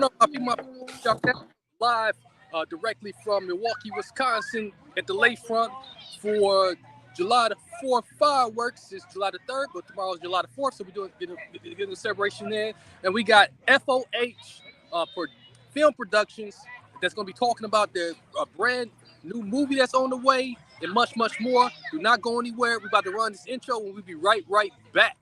going on, my people? Live directly from Milwaukee, Wisconsin at the lakefront for July the 4th fireworks. It's July the 3rd, but tomorrow's July the 4th, so we're getting a celebration there. And we got FOH Film Productions that's going to be talking about their brand new movie that's on the way and much, much more. Do not go anywhere. We're about to run this intro and we'll be right back.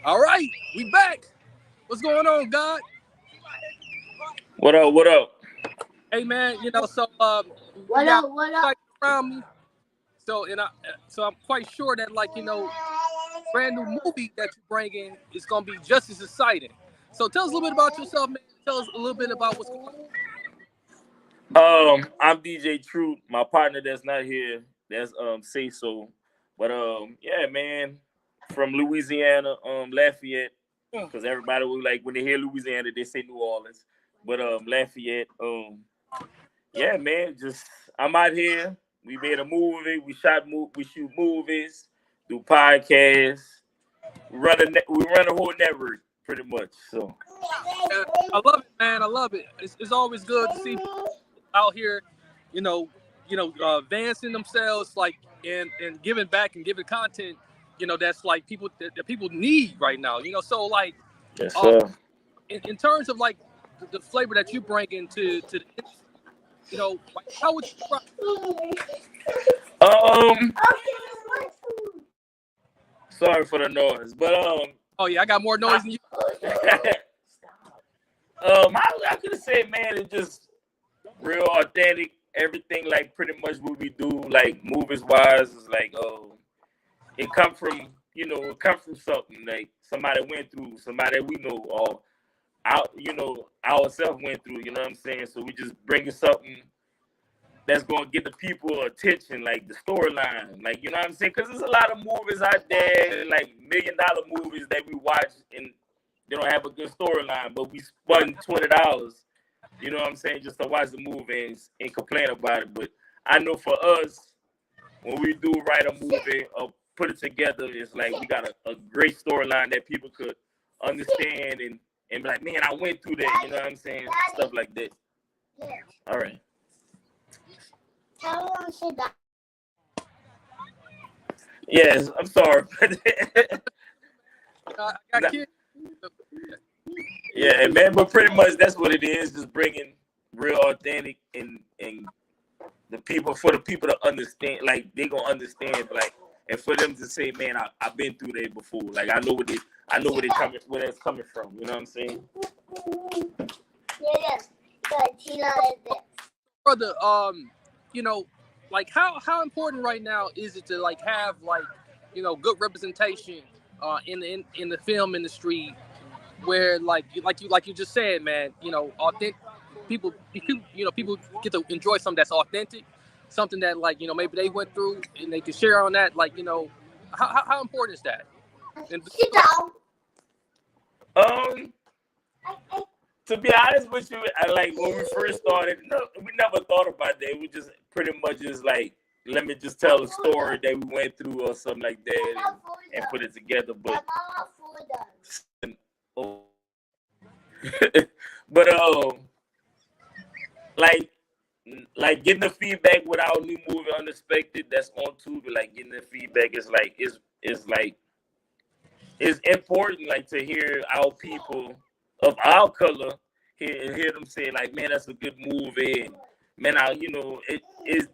All right, we back. What's going on, God? What up? What up? Hey, man. So what up? Around me. So I'm quite sure that brand new movie that you're bringing is gonna be just as exciting. So tell us a little bit about yourself, man. Tell us a little bit about what's going on. I'm DJ Truth. My partner that's not here, that's Say So. But yeah, man. From Louisiana, Lafayette, because everybody was like, when they hear Louisiana, they say New Orleans. But Lafayette, yeah, man, I'm out here. We made a movie. We shoot movies, do podcasts. We run a whole network, pretty much. So I love it, man. I love it. It's always good to see people out here, advancing themselves, and giving back and giving content. That's people that people need right now. So yes, sir. In terms of the flavor that you bring into the how would you sorry for the noise, but oh yeah, I got more noise than you. I could have said, man, it's just real authentic. Everything pretty much what we do, movies wise, is it come from something somebody went through, somebody we know, or ourselves went through. You know what I'm saying? So we just bringing something that's gonna get the people attention, the storyline, you know what I'm saying? Because there's a lot of movies out there, $1 million movies that we watch and they don't have a good storyline, but we spend $20, you know what I'm saying, just to watch the movie and complain about it. But I know for us, when we do write a movie or put it together, it's we got a great storyline that people could understand and be like, man, I went through that, you know what I'm saying? Stuff like that. All right. Yes, I'm sorry. I got kids. Yeah, man, but pretty much that's what it is, just bringing real authentic and the people to understand, they gonna understand, and for them to say, man, I've been through that before. I know where that's coming from. You know what I'm saying? Brother, how important right now is it to have good representation in the film industry, where you just said, man, authentic people get to enjoy something that's authentic, something that maybe they went through and they can share on that. How important is that? To be honest with you, when we first started, we never thought about that. We just pretty much just let me just tell a story that we went through or something like that and put it together. But getting the feedback with our new movie Unexpected that's on Tubi, getting the feedback is it's important to hear our people of our color hear them say man, that's a good movie, and man, it's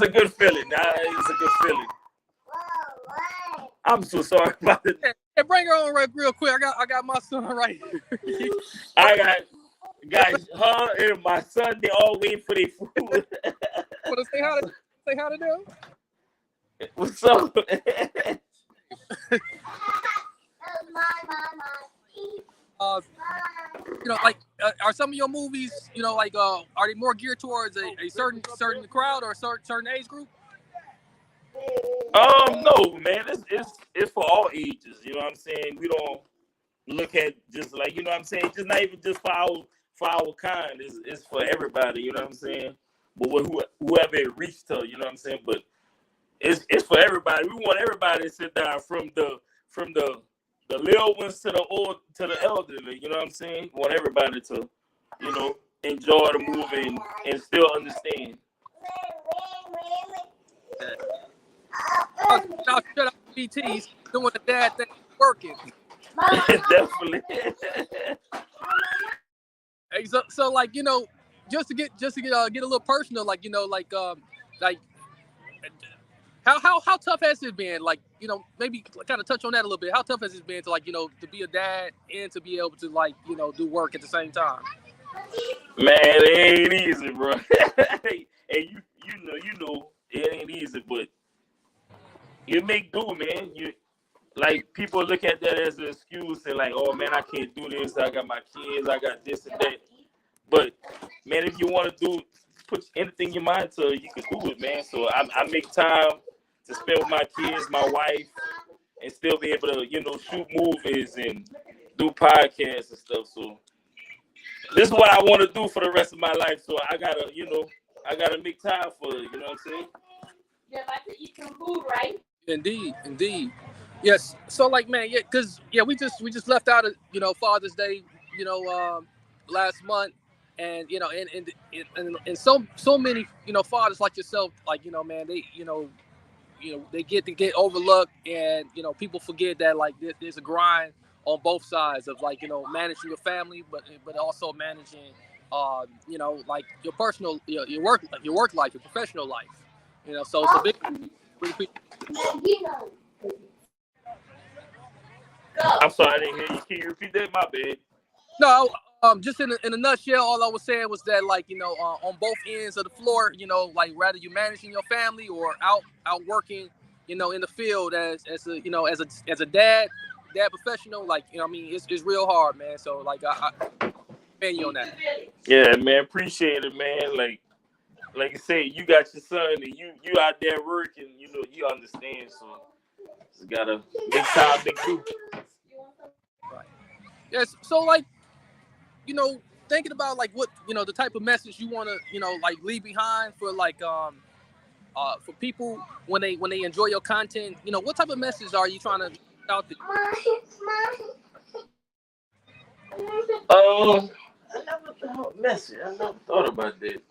a good feeling. It's a good feeling. I'm so sorry about it. Hey, bring her on real quick. I got my son right here. I got guys, her and my son, they all wait for their food. Want to say hi to them? What's up? Are some of your movies, are they more geared towards a certain crowd or a certain age group? No, man, it's for all ages. You know what I'm saying? We don't look at just you know what I'm saying, just not even just for for our kind. It's for everybody. You know what I'm saying? But whoever it reached to, you know what I'm saying? But it's for everybody. We want everybody to sit down from the little ones to the elderly. You know what I'm saying? We want everybody to, enjoy the movie and still understand. Shout out to BT's doing the dad thing, working. Definitely. Hey, so like just to get get a little personal, like like how tough has it been? Like maybe kind of touch on that a little bit. How tough has it been to like to be a dad and to be able to like do work at the same time? Man, it ain't easy, bro. And you know it ain't easy, but you make do, man. You like people look at that as an excuse and like, oh man, I can't do this. I got my kids. I got this and that. But man, if you want to put anything in your mind to, you can do it, man. So I make time to spend with my kids, my wife, and still be able to shoot movies and do podcasts and stuff. So this is what I want to do for the rest of my life. So I gotta make time for it. You know what I'm saying? You're about to eat some food, right? Indeed. Yes. So like, man, because we just left out of Father's Day, last month, and and so many fathers like yourself, like man, they they get overlooked, and people forget that like there's a grind on both sides of like managing your family, but also managing like your personal your work life, your professional life. So it's a big. I'm sorry, I didn't hear you. Can you repeat that? My bad. No, just in a nutshell, all I was saying was that like on both ends of the floor, like rather you managing your family or out working, in the field as a dad professional, like I mean it's real hard, man. So like I commend you on that. Yeah, man, appreciate it, man. Like I say, you got your son and you out there working, you understand. So just gotta make time to do. Right. Yes. So like thinking about like what the type of message you want to like leave behind for like for people when they enjoy your content, what type of message are you trying to out there? I never thought message. I never thought about that.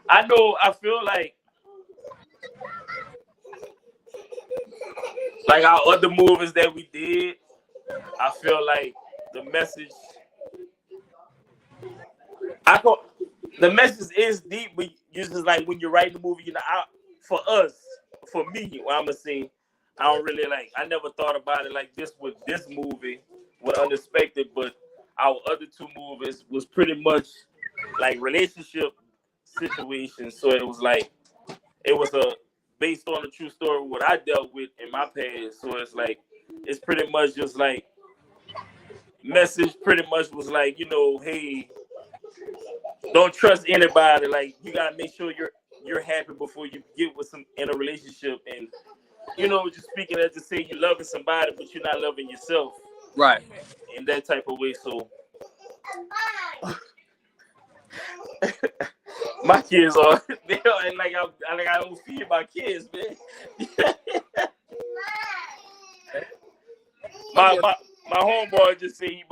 I feel like our other movies that we did, I feel like the message the message is deep, but it's just like when you're writing the movie, for me, what I'm gonna say, I don't really I never thought about it like this with this movie, with Unexpected, but our other two movies was pretty much like relationship situations. So it was based on a true story what I dealt with in my past. So it's pretty much just like message pretty much was like, hey, don't trust anybody. Like you gotta make sure you're happy before you get with in a relationship, and just speaking as to say you're loving somebody, but you're not loving yourself. Right. In that type of way. So my kids are and like I don't feed my kids, man. my homeboy just said he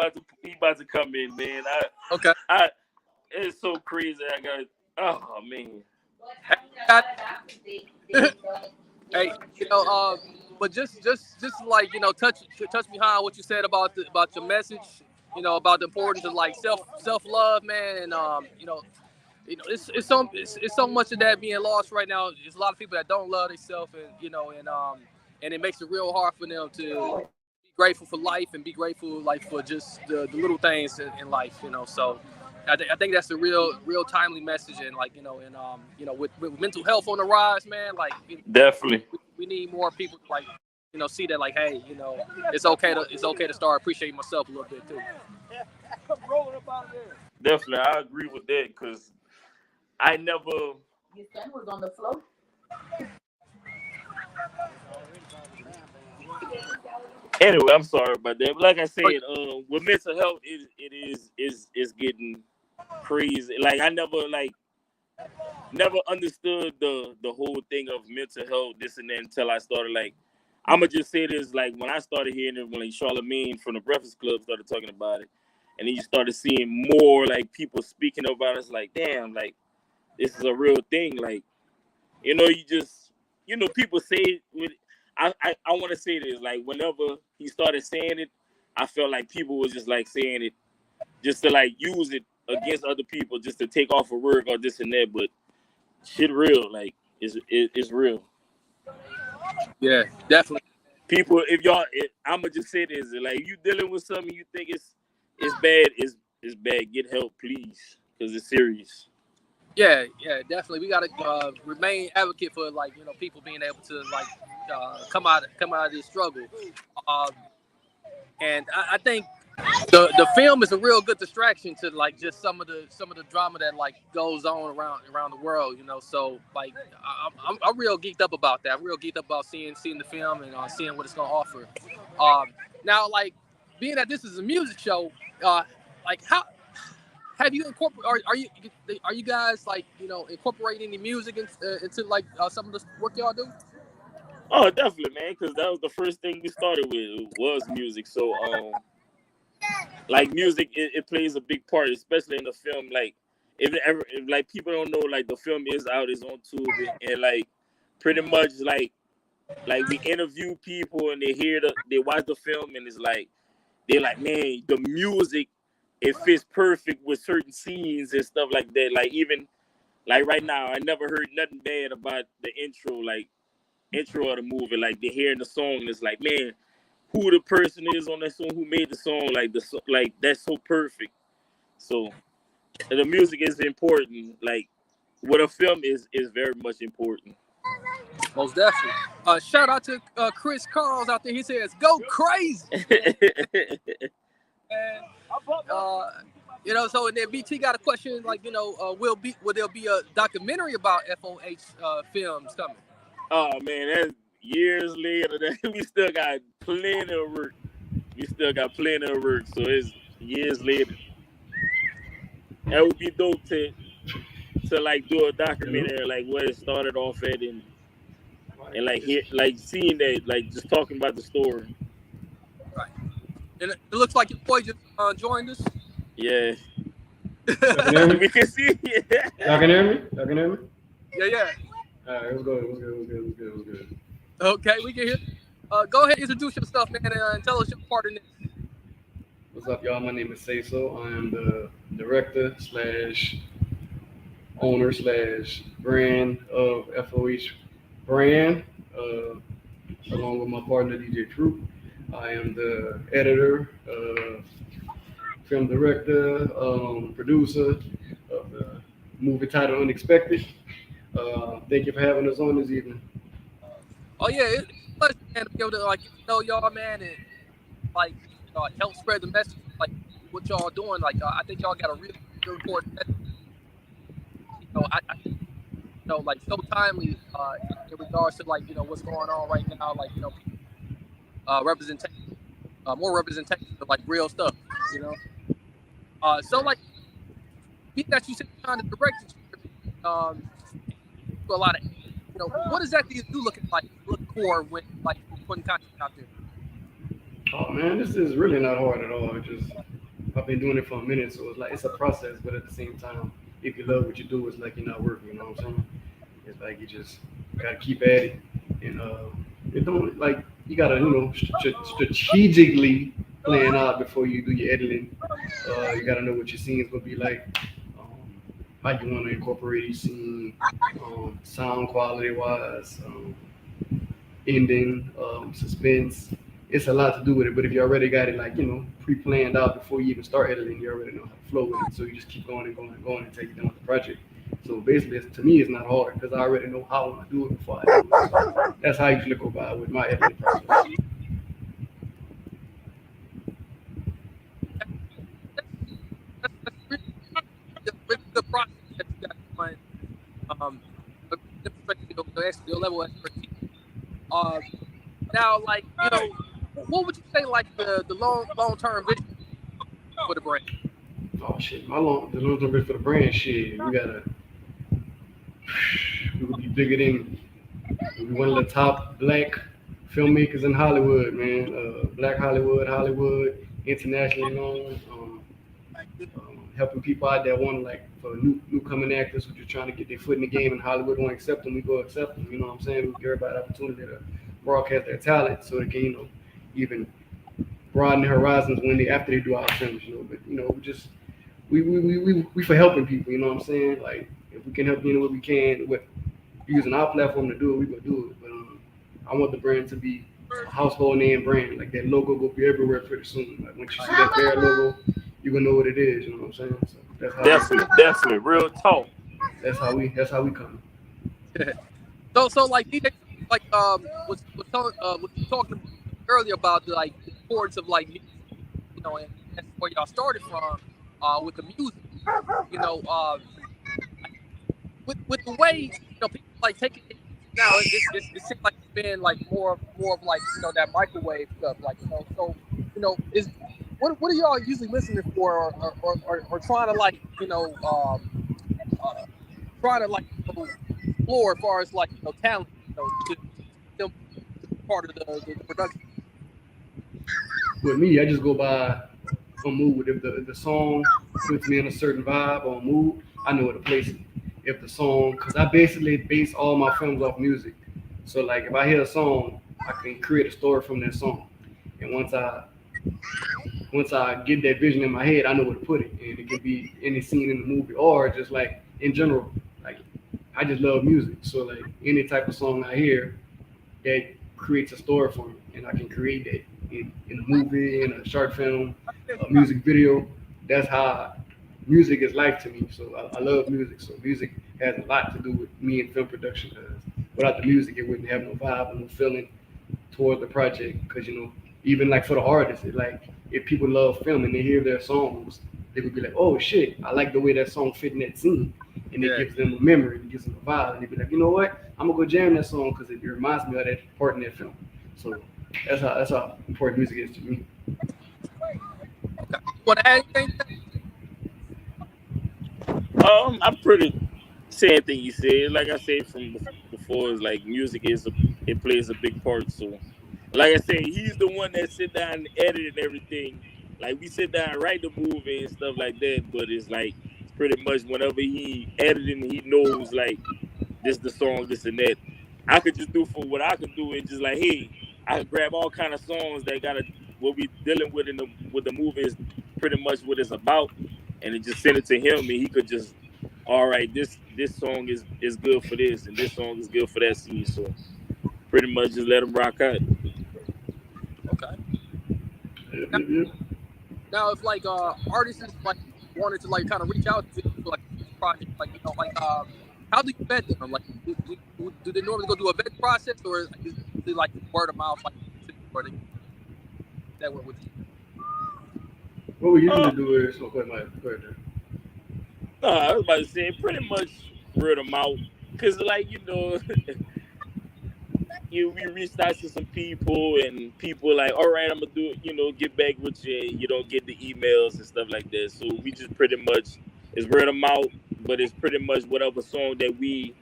about to come in, man. Okay. It's so crazy. I got oh man. Hey, but just like touch behind what you said about your message, about the importance of like self love, man, and it's so much of that being lost right now. There's a lot of people that don't love themselves, and and it makes it real hard for them to be grateful for life and be grateful like for just the little things in life, So I think that's a real timely message, and like with mental health on the rise, man, like definitely we need more people to like see that like, hey, it's okay to start appreciating myself a little bit too. Definitely, I agree with that because I never. Your son was on the floor. Anyway, I'm sorry about that. But like I said, with mental health, it is getting crazy. Like I never understood the whole thing of mental health, this and that, until I started like. I'ma just say this, like when I started hearing it, when like Charlamagne from the Breakfast Club started talking about it, and then you started seeing more like people speaking about it, it's like, damn, like this is a real thing. Like, you just, people say it with, I want to say this, like whenever he started saying it, I felt like people was just like saying it just to like use it against other people, just to take off of work or this and that. But shit, real, like it's real. Yeah, definitely. People, I'ma just say this, like you dealing with something you think it's bad, it's bad. Get help, please, because it's serious. Yeah, definitely. We gotta remain advocate for like people being able to like come out of this struggle. Um, and I think the film is a real good distraction to like just some of the drama that like goes on around the world. So like I'm real geeked up about that. I'm real geeked up about seeing the film and seeing what it's gonna offer. Now, like being that this is a music show, like how have you incorporated? Are you guys like incorporating any music into like some of the work y'all do? Oh, definitely, man, because that was the first thing we started with was music. So like music, it plays a big part, especially in the film. Like if like people don't know, like the film is out, it's on Tubi, and like pretty much like we interview people and they watch the film, and it's like they're like, man, the music, it fits perfect with certain scenes and stuff like that. Like even like right now, I never heard nothing bad about the intro of the movie. Like they're hearing the song, and it's like, man, who the person is on that song, who made the song, like that's so perfect. So the music is important. Like what a film is very much important. Most definitely. Shout out to Chris Carls out there. He says, "Go crazy." And so and then BT got a question like, will there be a documentary about FOH films coming? Oh man, that's years later. We still got plenty of work. So it's years later. That would be dope to like do a documentary like where it started off at, and like like seeing that, like just talking about the story. Right. And it looks like your boy just joined us. Yeah. Y'all can hear me? We can see it. Y'all can hear me? Y'all can hear me? Yeah. All right, it was good. Okay, we can hear. Go ahead, introduce yourself, man, and tell us your part in this. What's up, y'all? My name is Seiso. I am the director / owner / brand of FOH brand, along with my partner DJ Troop. I am the editor, film director, producer of the movie titled Unexpected. Thank you for having us on this evening. Oh yeah, it's a pleasure, man, to be able to like y'all, man, and like help spread the message, like what y'all doing. Like I think y'all got a really important message. Like so timely in regards to like what's going on right now. Like representation, more representation of like real stuff. So like being that you said you're trying to direct to a lot of what exactly is you looking for when like putting content out there? Oh man, this is really not hard at all. I've been doing it for a minute, so it's a process. But at the same time, if you love what you do, it's like you're not working. You know what I'm saying? It's like you just gotta keep at it, and you don't like you gotta strategically plan out before you do your editing. You gotta know what your scene's gonna be like, how you want to incorporate each scene, sound quality wise, ending, suspense. It's a lot to do with it, but if you already got it pre-planned out before you even start editing, you already know how to flow with it. So you just keep going and going and going until you're done with the project. So basically, to me, it's not hard because I already know how I want to do it before I do it. So that's how I usually go by with my editing process. The process that you got going, your level of expertise. Now, like what would you say like the long term vision for the brand? Oh shit, the long term vision for the brand, shit, we would be bigger than we'll be one of the top black filmmakers in Hollywood, man. Black Hollywood, internationally known. Helping people out there want like for new coming actors who just trying to get their foot in the game in Hollywood won't accept them, we go accept them. You know what I'm saying? We give everybody the opportunity to broadcast their talent so they can, even broaden their horizons when they after they do our films, But we for helping people, you know what I'm saying? Like if we can help any way we can with using our platform to do it, we gonna do it. But I want the brand to be a household name brand. Like that logo will be everywhere pretty soon. Like once you see that Bear logo, you gonna know what it is. You know what I'm saying? So that's how definitely, real talk. That's how we come. So like DJ, like was talking earlier about the importance of like music, and that's where y'all started from with the music, with the way people like taking it now. It seems like it's been like more of like that microwave stuff, like is what are y'all usually listening for or trying to like trying to like explore as far as like talent to part of the production? With me, I just go by a mood. If the song puts me in a certain vibe or mood, I know where to place it. If the song, because I basically base all my films off music. So like if I hear a song, I can create a story from that song. And once I get that vision in my head, I know where to put it. And it could be any scene in the movie or just like in general. Like I just love music. So like any type of song I hear that creates a story for me, and I can create that in a movie, in a short film, a music video. That's how music is life to me. So I love music. So music has a lot to do with me and film production. Because without the music, it wouldn't have no vibe and no feeling toward the project. Because even like for the artists, like if people love film and they hear their songs, they would be like, "Oh shit, I like the way that song fit in that scene," and it gives them a memory, it gives them a vibe, and they be like, "You know what? I'm gonna go jam that song because it reminds me of that part in that film." So that's how important music is to me. Want to add anything? I'm pretty same thing you said. Like I said from before, is like music it plays a big part. So, like I said, he's the one that sit down and edit and everything. Like we sit down and write the movie and stuff like that. But it's like pretty much whenever he editing, he knows like this the song, this and that. I could just do for what I could do and just like, hey, I could grab all kind of songs that gotta what we dealing with with the movie is pretty much what it's about, and then just send it to him, and he could just, all right, this song is good for this, and this song is good for that scene. So pretty much just let him rock out. Okay. Now, if like artists like wanted to like kind of reach out to like project, like how do you vet them? Like, do they normally go through a vetting process, or is it like word of mouth, like, or that went with you? What we usually do is go ahead. I was about to say pretty much word of mouth, cause like we reached out to some people, and people like, all right, I'm gonna do it, get back with you, and you don't get the emails and stuff like that. So we just pretty much it's word of mouth, but it's pretty much whatever song that we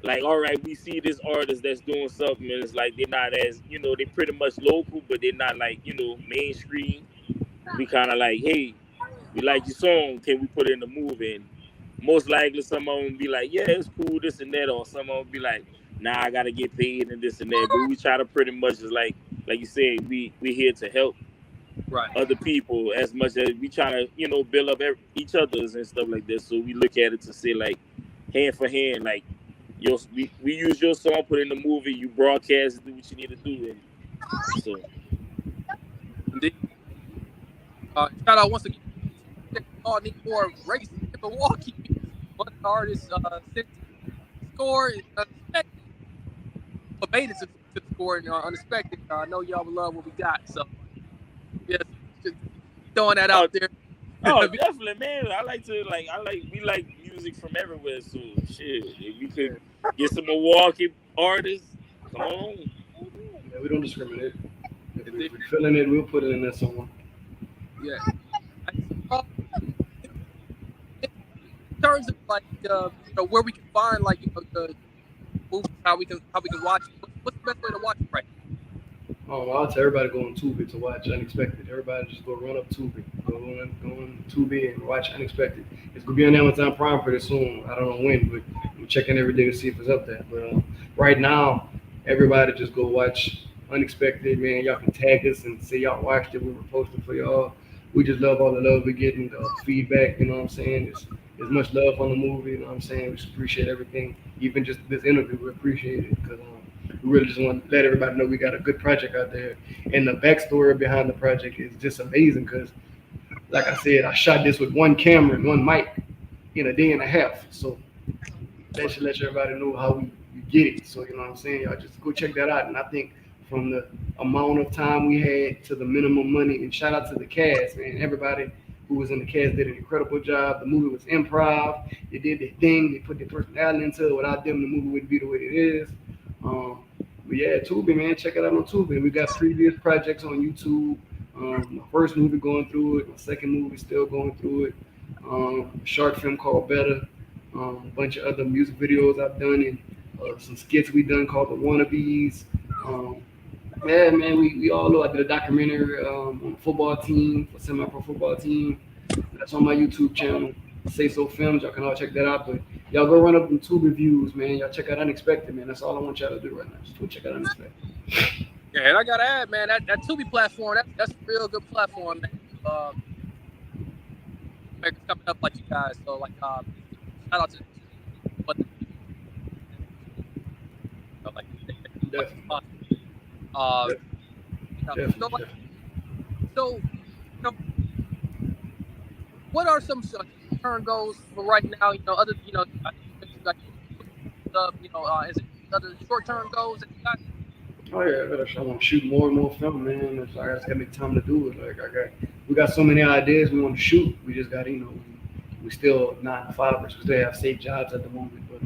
like. All right, we see this artist that's doing something, and it's like they're not as they pretty much local, but they're not like mainstream. We kind of like, hey, we like your song, can we put it in the movie? And most likely some of them be like, yeah, it's cool, this and that, or some of them be like, nah, I gotta get paid and this and that. But we try to pretty much is like you said, we here to help other people as much as we try to build up each other's and stuff like that. So we look at it to say like hand for hand, like we use your song, put it in the movie, you broadcast, do what you need to do, and so. Indeed. Shout out once again. All need more race in Milwaukee. One artist sent score unexpected, but made it to the score unexpected. I know y'all will love what we got, so yes, just throwing that out there. Oh, definitely, man. We like music from everywhere. So shit, if we could get some Milwaukee artists, come on. Yeah, we don't discriminate. If we're feeling it, we'll put it in there somewhere. Yeah. In terms of like where we can find like the movies, how we can watch it. What's the best way to watch it right now? I'll tell everybody go on Tubi to watch Unexpected. Everybody just go run up Tubi. Go on Tubi and watch Unexpected. It's going to be on Amazon Prime pretty soon. I don't know when, but I'm checking every day to see if it's up there. But right now, everybody just go watch Unexpected, man. Y'all can tag us and say y'all watched it. We were posting for y'all. We just love all the love we're getting, the feedback, you know what I'm saying? There's much love on the movie, you know what I'm saying? We just appreciate everything. Even just this interview, we appreciate it because we really just want to let everybody know we got a good project out there. And the backstory behind the project is just amazing because, like I said, I shot this with one camera and one mic in a day and a half. So that should let everybody know how we get it. So, you know what I'm saying? Y'all just go check that out. And I think from the amount of time we had to the minimum money, and shout out to the cast, man. Everybody who was in the cast did an incredible job. The movie was improv. They did their thing. They put their personality into it. Without them, the movie wouldn't be the way it is. But yeah, Tubi, man, check it out on Tubi. We got previous projects on YouTube. My first movie going through it. My second movie still going through it. A short film called Better. A bunch of other music videos I've done, and some skits we done called The Wannabes. Yeah, man, we all know I did a documentary on a football team, a semi-pro football team. That's on my YouTube channel, Say So Films. Y'all can all check that out. But y'all go run up them Tubi reviews, man. Y'all check out Unexpected, man. That's all I want y'all to do right now. Just go check out Unexpected. Yeah, and I gotta add, man, that Tubi platform, that's a real good platform, man. It's coming up like you guys. So like shout out to what like so what are some turn goals for right now? Other is it other short-term goals that you got? Oh yeah, I want to shoot more and more film, man. I just gotta make time to do it. Like we got so many ideas we want to shoot. We just got we still 9 to 5ers. We still have safe jobs at the moment, but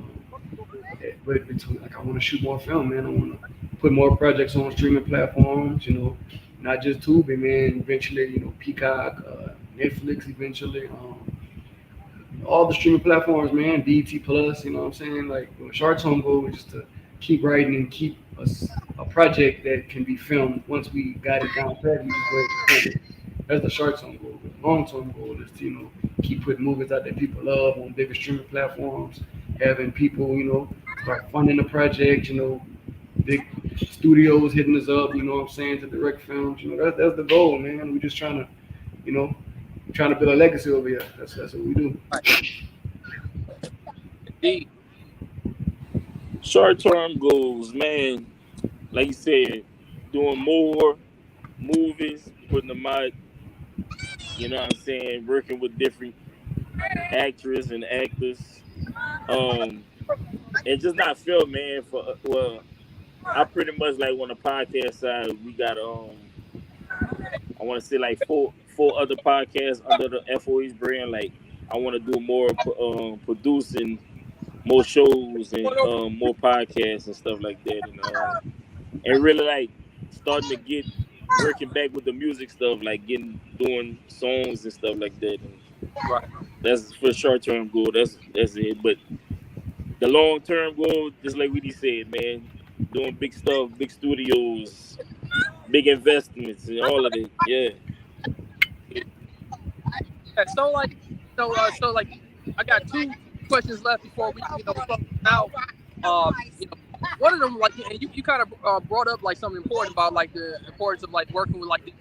like I want to shoot more film, man. I want to put more projects on streaming platforms. Not just Tubi, man. Eventually, Peacock, Netflix. Eventually, all the streaming platforms, man. BET Plus. You know what I'm saying? Like short-term goal is just to keep writing and keep a project that can be filmed. Once we got it down pat, we just go ahead and film it. That's the short-term goal. But the long-term goal is to keep putting movies out that people love on bigger streaming platforms, having people start funding the project. Big studios hitting us up. You know what I'm saying, to direct films. That's the goal, man. We're just trying to build a legacy over here. That's what we do. Indeed. Short-term goals, man. Like you said, doing more movies, putting them out. You know what I'm saying? Working with different actors and actors. And just not film, man. I pretty much like on the podcast side, we got I want to say like four other podcasts under the FOH brand. Like I want to do more producing, more shows and more podcasts and stuff like that, and really like starting to get working back with the music stuff, like doing songs and stuff like that. And right. That's for short term goal. That's it. But the long term goal, just like we said, man, doing big stuff, big studios, big investments, and all of it. Yeah. So I got 2 questions left before we close out. One of them, like, and you kind of brought up like something important about like the importance of like working with like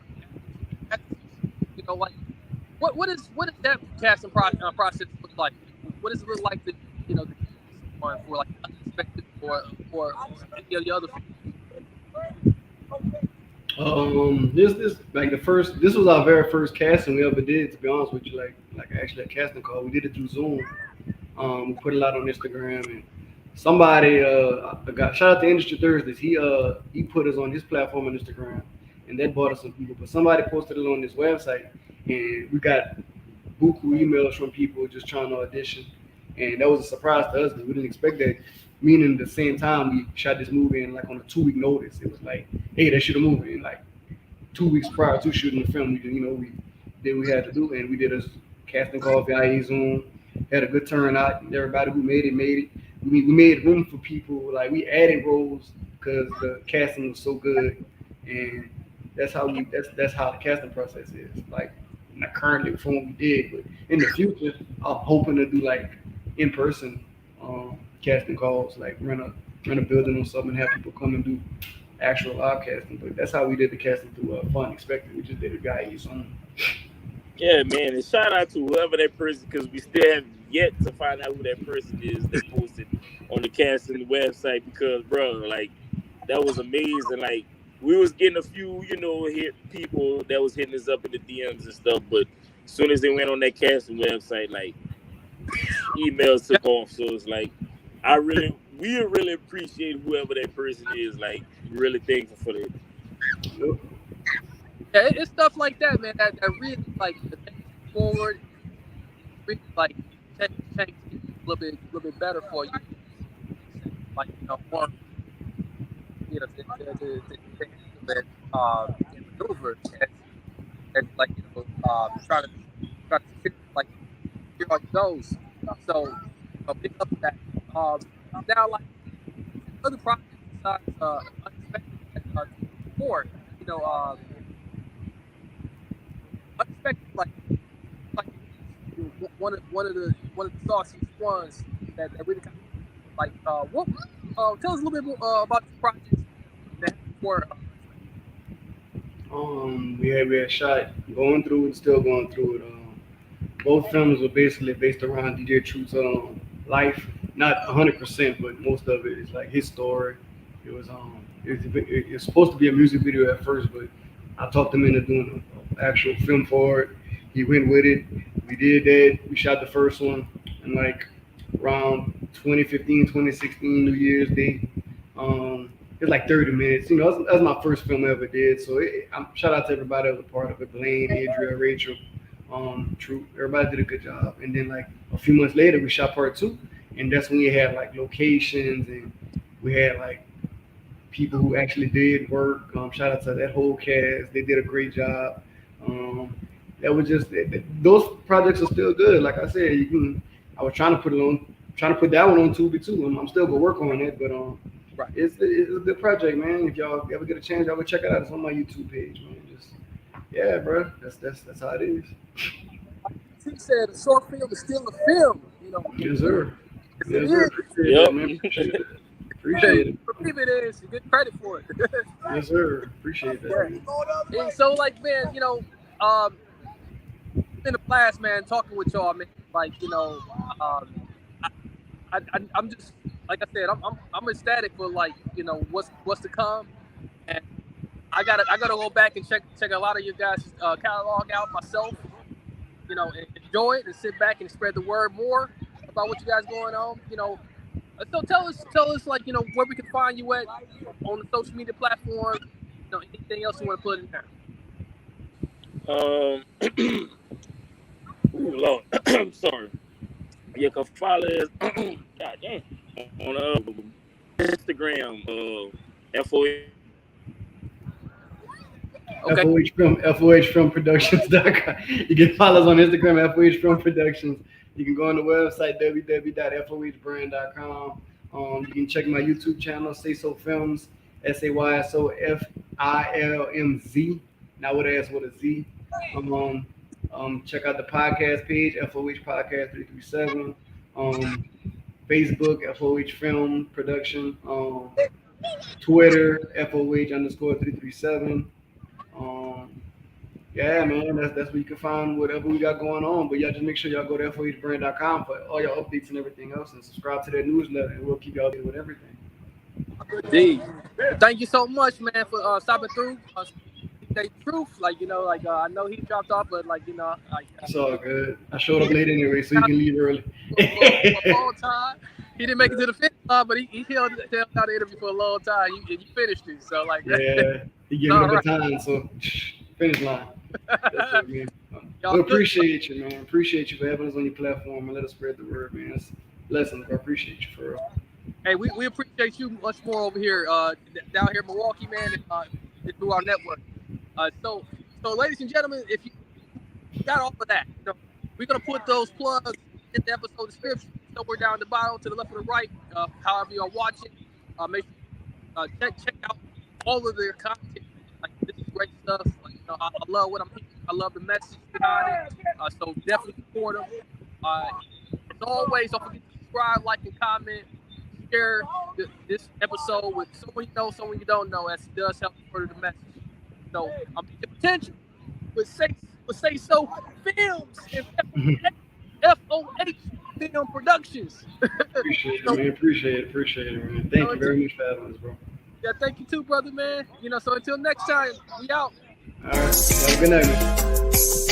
like what is that casting process look like? What does it look like for like Unexpected or any of the other? This was our very first casting we ever did, to be honest with you. Like actually a casting call. We did it through Zoom. We put a lot on Instagram, and somebody shout out to Industry Thursdays. He put us on his platform on Instagram, and that brought us some people. But somebody posted it on this website, and we got buku emails from people just trying to audition, and that was a surprise to us because we didn't expect that. Meaning, the same time we shot this movie, and like on a 2-week notice, it was like, hey, they shoot a movie, and like 2 weeks prior to shooting the film, we did what we had to do, and we did a casting call via Zoom. Had a good turnout. And everybody who made it made it. We made room for people. Like we added roles because the casting was so good, and that's how the casting process is. Like not currently from what we did, but in the future, I'm hoping to do like in person casting calls, like rent a building or something, and have people come and do actual live casting. But that's how we did the casting through Fun Expected. We just did a guy on. Yeah, man, and shout out to whoever that person, because we still have yet to find out who that person is that posted on the casting website. Because, bro, like that was amazing. Like we was getting a few, hit people that was hitting us up in the DMs and stuff, but as soon as they went on that casting website, like emails took off. So it's like we really appreciate whoever that person is. Like really thankful for that. Yeah, it's stuff like that, man. That really like the forward, really like change a little bit better for you. Like more, to maneuver and like try to like hear how it goes. So pick up that. Now like other projects besides unexpected before, unexpected like one of the sauciest ones that really kind of like what tell us a little bit more about the projects that were we had shot going through it, still going through it. Both films were basically based around DJ Truth's life, not 100%, but most of it is like his story. It was it's supposed to be a music video at first, but I talked him into doing an actual film for it. He went with it. We did that. We shot the first one in like around 2015, 2016 New Year's Day. It's like 30 minutes. That's my first film I ever did. So shout out to everybody that was a part of it. Blaine, Adria, Rachel, True. Everybody did a good job. And then like a few months later, we shot part 2. And that's when we had like locations and we had like people who actually did work. Shout out to that whole cast. They did a great job. That was just those projects are still good. Like I said, I was trying to put that one on Tubi too. I'm still gonna work on it, but right. It's a good project, man. If y'all ever get a chance, y'all go check it out. It's on my YouTube page, man. Yeah, bro. That's how it is. He said a short film is still a film. Yes, sir. Yes, sir. Appreciate it. Believe it is. You get credit for it. Yes, sir. Appreciate that. Yeah. And so, like, man, in the past, man, talking with y'all, man, like, I'm just like I said, I'm ecstatic for like what's to come, and I gotta go back and check a lot of you guys' catalog out myself, and enjoy it and sit back and spread the word more about what you guys going on, So tell us like where we can find you at on the social media platforms, anything else you want to put in there. Lord, I'm sorry. You can follow us God damn, on Instagram, FOH. Okay. FOH Film Productions.com. You can follow us on Instagram, FOH Film Productions. You can go on the website, www.fohbrand.com. You can check my YouTube channel, Say So Films, SAYSOFILMZ, not with an S, with a Z. Check out the podcast page, FOH Podcast 337. Facebook, FOH Film Production. Twitter, FOH_337. Yeah, man, that's where you can find whatever we got going on. But y'all just make sure y'all go to FOHbrand.com for all your updates and everything else, and subscribe to that newsletter, and we'll keep y'all updated with everything. Indeed. Thank you so much, man, for stopping through. Say truth, I know he dropped off, but it's all good. I showed up late anyway, so you can leave early. For a long time. He didn't make it to the finish line, but he held out the interview for a long time. You finished it, so yeah, he gave me the time, so finish line. That's it, man. We appreciate you, man. Appreciate you for having us on your platform and let us spread the word, man. It's blessings. I appreciate you for real. Hey, we appreciate you much more over here, down here in Milwaukee, man, and through our network. So ladies and gentlemen, if you got all of that, we're gonna put those plugs in the episode description somewhere down the bottom, to the left or the right, however you're watching. Make sure check out all of their content. Like, this is great stuff. Like, I love what I'm hearing. I love the message behind it. So definitely support them. As always, don't forget to subscribe, like, and comment. Share this episode with someone you know, someone you don't know, as it does help further the message. So I'm the potential with Say So Films and FOH Film Productions. Appreciate it, man. Appreciate it, man. Thank you very much for having us, bro. Yeah, thank you too, brother, man. So until next time, we out. All right. Have a good night, man.